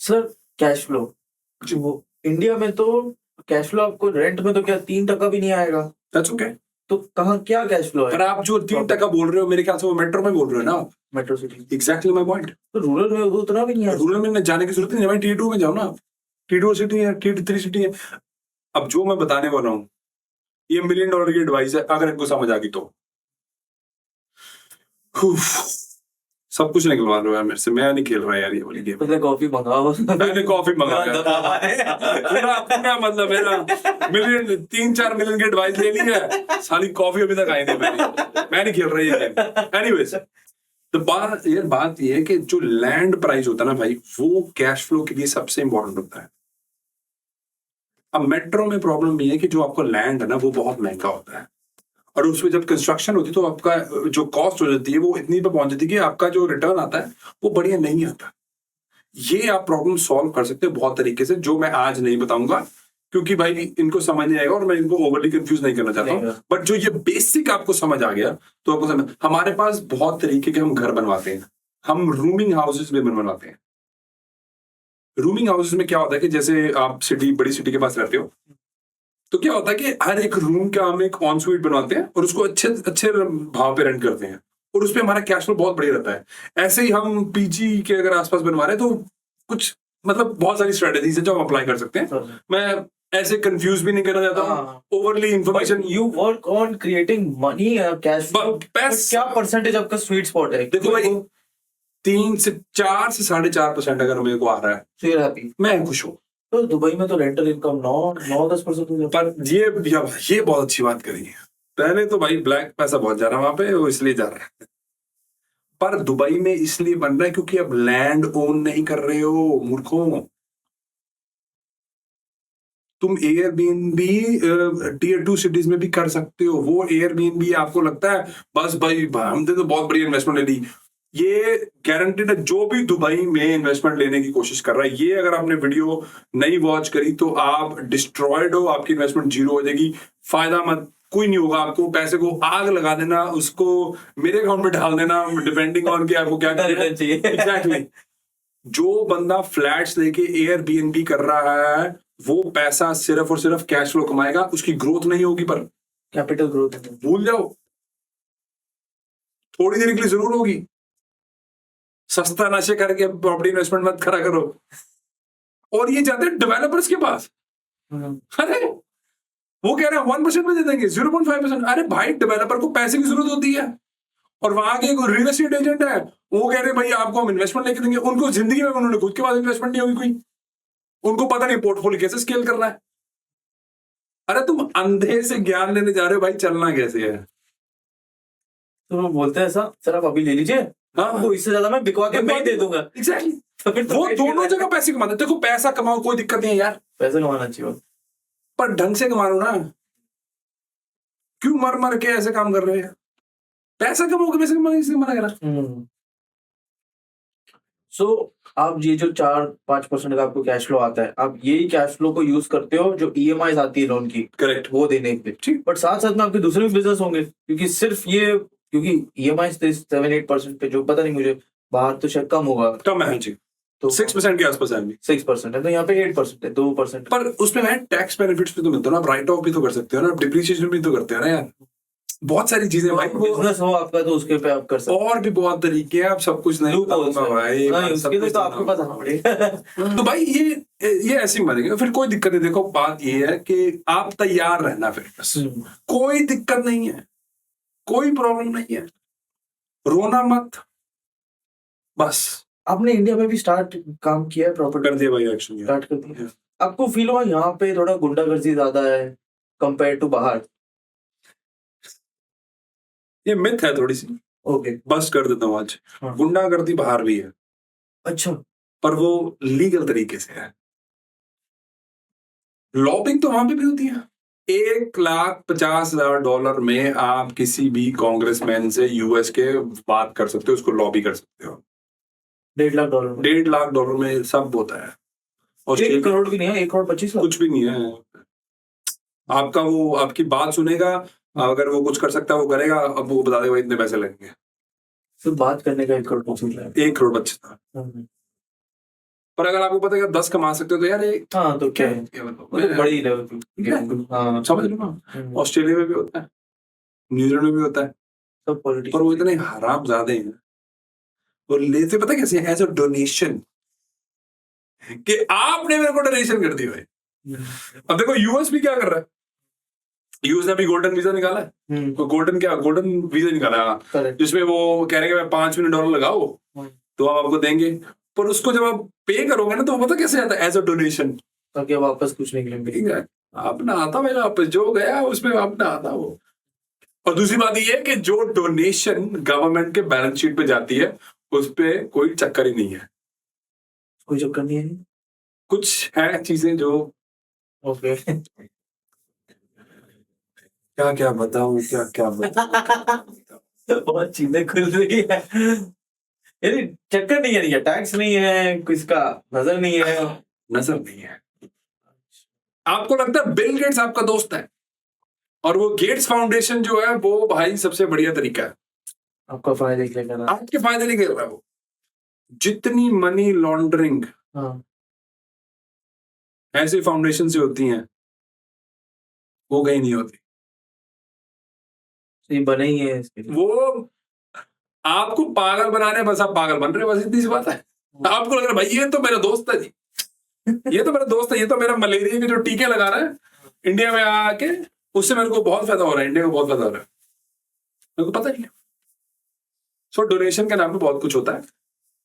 Sir cash flow, वो India में तो कैश फ्लो आपको रेंट में तो क्या 3% भी नहीं आएगा, दैट्स ओके। तो कहाँ क्या कैश फ्लो पर है आप जो 3% बोल रहे हो मेरे ख्याल से वो मेट्रो में बोल रहे हो ना। Metro city? Exactly my point. तो रूरल में उतना भी नहीं है। रूरल में जाने की जरूरत नहीं है भाई, T2 में जाओ ना आप। T2 सिटी है, T3 सिटी है। अब जो मैं बताने वाला हूँ ये $1 मिलियन की एडवाइस है, अगर इनको समझ आ गई तो। उफ, सब कुछ निकलवा रहे हो यार मेरे से, मैं नहीं खेल रहा यार ये वाली गेम। पहले कॉफी मंगाओ। मैंने कॉफी मंगाया पूरा मतलब है ना, 3-4 मिलियन की एडवाइस ले ली है, साली कॉफी अभी तक आई नहीं मेरी। मैं नहीं खेल रहा ये गेम। एनीवेज, तो बात ये है कि जो लैंड प्राइस होता है ना भाई, वो कैश फ्लो के लिए सबसे इंपॉर्टेंट होता है। अब मेट्रो में प्रॉब्लम ये है कि जो आपका लैंड है ना वो बहुत महंगा होता है, और उसमें जब कंस्ट्रक्शन होती है तो आपका जो कॉस्ट हो जाती है वो इतनी पे पहुंच जाती है कि आपका जो रिटर्न आता है वो बढ़िया नहीं आता। ये आप प्रॉब्लम सॉल्व कर सकते हो बहुत तरीके से, जो मैं आज नहीं बताऊंगा क्योंकि भाई इनको समझ नहीं आएगा और मैं इनको ओवरली कंफ्यूज नहीं करना चाहता हूँ। बट जो ये बेसिक आपको समझ आ गया तो आपको समझ, हमारे पास बहुत तरीके के हम घर बनवाते हैं, हम रूमिंग हाउसेस में बनवाते हैं। रूमिंग हाउसेस में क्या होता है कि जैसे आप बड़ी सिटी के पास रहते हो तो क्या होता है कि हर एक रूम का हम एक ऑन स्वीट बनवाते हैं और उसको अच्छे अच्छे भाव पे रेंट करते हैं, और उसपे हमारा कैश फ्लो बहुत बढ़िया रहता है। ऐसे ही हम पीजी के अगर आसपास बनवा रहे हैं तो कुछ मतलब बहुत सारी स्ट्रेटेजीज है जो हम अप्लाई कर सकते हैं। मैं ऐसे कंफ्यूज भी नहीं करना चाहता हूँ, overly information. You work on creating money cash flow, क्या परसेंटेज आपका स्वीट स्पॉट है? देखो भाई 3 से 4 से 4.5% अगर मेरे को आ रहा है तो you're happy? मैं खुश हूँ। तो दुबई में तो रेंटल इनकम 9-10% हो जाता है। पर ये बहुत अच्छी बात करी है। पहले तो भाई ब्लैक पैसा बहुत जा रहा है वहां पे, वो इसलिए जा रहा है। पर दुबई में इसलिए बन रहा है क्योंकि अब लैंड ओन नहीं कर रहे हो मूर्खों। तुम एयरबीएनबी टियर 2 सिटीज में भी कर सकते हो। वो एयरबीएनबी आपको लगता है बस भाई हमने तो बहुत बड़ी इन्वेस्टमेंट ले ली, ये गारंटेड है। जो भी दुबई में इन्वेस्टमेंट लेने की कोशिश कर रहा है, ये अगर आपने वीडियो नहीं वॉच करी तो आप डिस्ट्रॉयड हो, आपकी इन्वेस्टमेंट जीरो हो जाएगी। फायदा मत कोई नहीं होगा। आपको पैसे को आग लगा देना, उसको मेरे अकाउंट में डाल देना, डिपेंडिंग ऑन कि आपको क्या करना चाहिए। एग्जैक्टली। जो बंदा फ्लैट्स लेके एयरबीएनबी कर रहा है वो पैसा सिर्फ और सिर्फ कैश फ्लो कमाएगा, उसकी ग्रोथ नहीं होगी। पर कैपिटल ग्रोथ भूल जाओ, थोड़ी देर के लिए जरूर होगी। सस्ता नशे करके प्रॉपर्टी इन्वेस्टमेंट मत करा करो। और ये जाते हैं डेवलपर्स के पास। अरे वो कह रहे हैं 1% में दे देंगे, 0.5%। अरे भाई डेवलपर को पैसे की जरूरत होती है, और वहां के रियल एस्टेट एजेंट है, वो कह रहे हैं भाई आपको हम इन्वेस्टमेंट लेके देंगे। उनको जिंदगी में उन्होंने खुद के पास इन्वेस्टमेंट नहीं होगी कोई, उनको पता नहीं पोर्टफोलियो कैसे स्केल करना है। अरे तुम अंधे से ज्ञान लेने जा रहे हो भाई, चलना कैसे है। तो वो बोलते हैं ऐसा, सर आप अभी ले लीजिए, हाँ तो इससे ज्यादा मैं बिकवा के मैं ही दे दूंगा। एग्जैक्टली। तो फिर वो दोनों जगह पैसे कमाते। देखो पैसा कमाओ, कोई दिक्कत नहीं है यार, पैसा कमाना चाहिए, पर ढंग से कमा लो ना। क्यों मर मर के ऐसे काम कर रहे हैं? पैसा कमाओगे, पैसे कमाने इसलिए मना करा। सो आप ये जो 4-5% का आपको कैश फ्लो आता है, आप यही कैश फ्लो को यूज करते हो जो ईएमआई आती है लोन की, करेक्ट, वो देने के लिए। बट साथ साथ में आपके दूसरे भी बिजनेस होंगे, क्योंकि सिर्फ ये क्योंकि ईएमआई 7-8% पे, जो पता नहीं मुझे, बाहर तो शायद कम होगा, कम है जी, तो 6% के आसपास है अभी। 6% है, तो यहाँ पे 8% है, 2%। पर उसमें मैं टैक्स बेनिफिट्स भी तो मिलते हो ना, आप राइट ऑफ भी तो कर सकते हो ना, आप डिप्रिसिएशन भी तो करते हो ना यार, बहुत सारी चीजें भाई। बिजनेस हो आपका तो उसके पे आप कर सकते और भी बहुत तरीके हैं, आप सब कुछ नहीं बताऊंगा भाई, उसके लिए तो आपके पास आना पड़ेगा। तो भाई ये ऐसे ही मरेंगे, फिर कोई दिक्कत नहीं। देखो बात ये है कि आप तैयार रहना, फिर बस कोई दिक्कत नहीं है, कोई प्रॉब्लम नहीं है, रोना मत बस। आपने इंडिया में भी स्टार्ट काम किया है प्रॉपर्टी? कर दिया भाई, एक्शन स्टार्ट कर दिया। आपको फील हुआ यहाँ पे थोड़ा गुंडागर्दी ज्यादा है कंपेयर टू बाहर? ये मिथ है थोड़ी सी, ओके, बस कर देता हूँ आज। गुंडागर्दी बाहर भी है, अच्छा, पर वो लीगल तरीके से है। लॉबिंग तो वहां पे भी होती है। $1,50,000 में आप किसी भी कांग्रेसमैन से यूएस के बात कर सकते हो, उसको लॉबी कर सकते हो। $1.5 लाख? $1.5 लाख में सब होता है। 1 करोड़ भी नहीं है, 1,25,00,000 कुछ भी नहीं है। आपका वो आपकी बात सुनेगा, अगर वो कुछ कर सकता है वो करेगा, अब वो बता देगा इतने पैसे लगेंगे। सिर्फ बात करने का 1 करोड़ 25,00,000। 1 करोड़ 25,000। पर अगर आपको पता है कि 10 कमा सकते हो तो यार ये हाँ तो क्या है, क्या बताऊं वो तो मैं? बड़ी लेवल की। हाँ समझ लो ना, ऑस्ट्रेलिया में भी होता है, न्यूजीलैंड में भी होता है, सब पॉलिटिक्स। पर वो इतने हराम ज्यादा हैं और लेते पता कैसे, एज अ डोनेशन, कि आपने मेरे को डोनेशन कर दी भाई। अब देखो यूएस भी क्या कर रहा है, यूएस ने अभी गोल्डन वीजा निकाला है, तो गोल्डन वीजा निकाला है, करेक्ट। जिसमें वो कह रहे हैं कि $5 मिलियन लगाओ तो हम आपको देंगे, पर उसको जब आप पे करोगे ना तो वो पता कैसे आता है, एज अ डोनेशन, ताकि वापस कुछ निकलेंगे। ठीक है, अपना आता मेरा वापस जो गया उसमें अपना आता वो। और दूसरी बात ये है कि जो डोनेशन गवर्नमेंट के बैलेंस शीट पे जाती है उस पे कोई चक्कर ही नहीं है, कोई चक्कर नहीं है। कुछ है चीजें जो ओके। क्या क्या बताऊं, क्या क्या बताऊं। बहुत चीजें खुल रही है, यानी चक्कर नहीं है, टैक्स नहीं है, किसका नजर नहीं है। नजर नहीं है। आपको लगता है बिल गेट्स आपका दोस्त है, और वो गेट्स फाउंडेशन जो है वो भाई सबसे बढ़िया तरीका है, आपका फायदा के लिए कर रहा है। आपके फायदे नहीं कर रहा है वो। जितनी मनी लॉन्ड्रिंग हाँ ऐसी फाउंडेशन से होती हैं वो कहीं नहीं होती, ये बने ही है इसके लिए। वो आपको पागल बनाने, बस आप पागल बन रहे हो, बस इतनी सी बात है। आपको लग रहा है भाई ये तो मेरा दोस्त है जी, ये तो मेरा दोस्त है, ये तो मेरा मलेरिया के जो टीके लगा रहा है इंडिया में आके, उससे मेरे को बहुत फायदा हो रहा है, इंडिया को बहुत फायदा हो रहा है, मेरे को पता नहीं है। सो डोनेशन के नाम पे बहुत कुछ होता है।